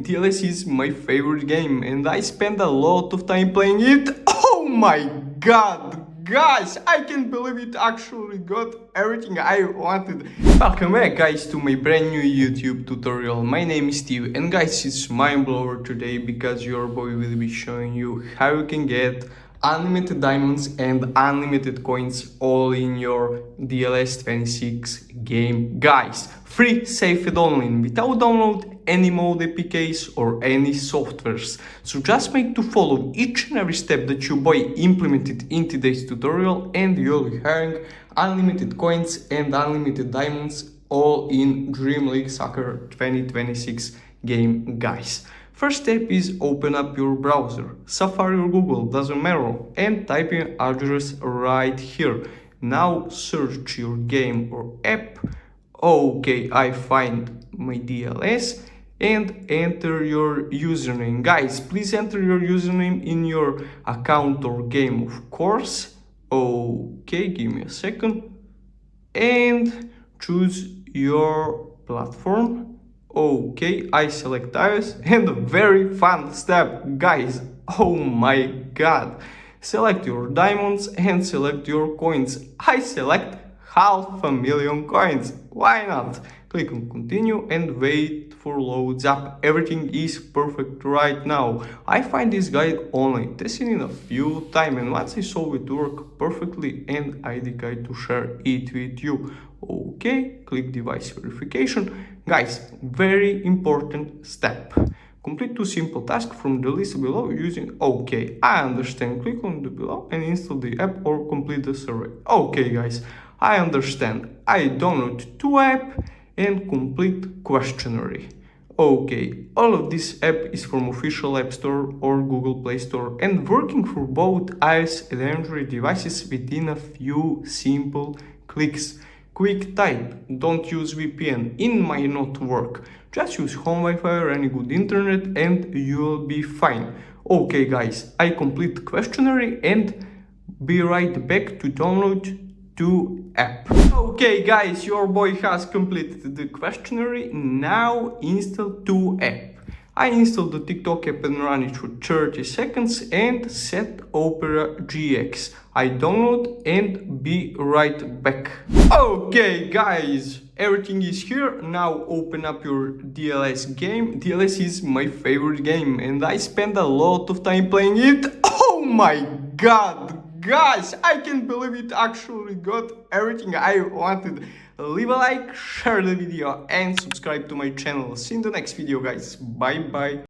DLS is my favorite game and I spend a lot of time playing it. Oh my god, guys, I can't believe it actually got everything I wanted. Welcome back guys to my brand new YouTube tutorial. My name is Steve and guys, it's mind blower today because your boy will be showing you how you can get unlimited diamonds and unlimited coins all in your DLS 26 game. Guys, free, safe and online without download any mode APKs or any softwares. So just make to follow each and every step that your boy implemented in today's tutorial and you'll be having unlimited coins and unlimited diamonds all in Dream League Soccer 2026 game, guys. First step is open up your browser, Safari or Google, doesn't matter, and type in address right here. Now search your game or app. Okay, I find my DLS and enter your username. Guys, please enter your username in your account or game, of course. Okay, give me a second. And choose your platform. Okay, I select iOS and a very fun step, guys. Oh my god. Select your diamonds and select your coins. I select 500,000 coins. Why not? Click on continue and wait for loads up. Everything is perfect right now. I find this guide online, testing it a few times, and once I saw it work perfectly and I decide to share it with you. Okay, click device verification. Guys, very important step. Complete two simple tasks from the list below using OK. I understand. Click on the below and install the app or complete the survey. Okay, guys, I understand. I download two apps and complete questionnaire. Okay, all of this app is from official App Store or Google Play Store and working for both iOS and Android devices within a few simple clicks. Quick type, don't use VPN, it might not work. Just use home Wi-Fi or any good internet and you'll be fine. Okay guys, I complete questionnaire and be right back to download two app. Okay guys, your boy has completed the questionnaire. Now install two app. I installed the TikTok app and run it for 30 seconds and set Opera GX. I download and be right back. Okay guys, everything is here. Now open up your DLS game. DLS is my favorite game and I spend a lot of time playing it. Oh my god! Guys, I can't believe it actually got everything I wanted. Leave a like, share the video and subscribe to my channel. See you in the next video guys. Bye bye.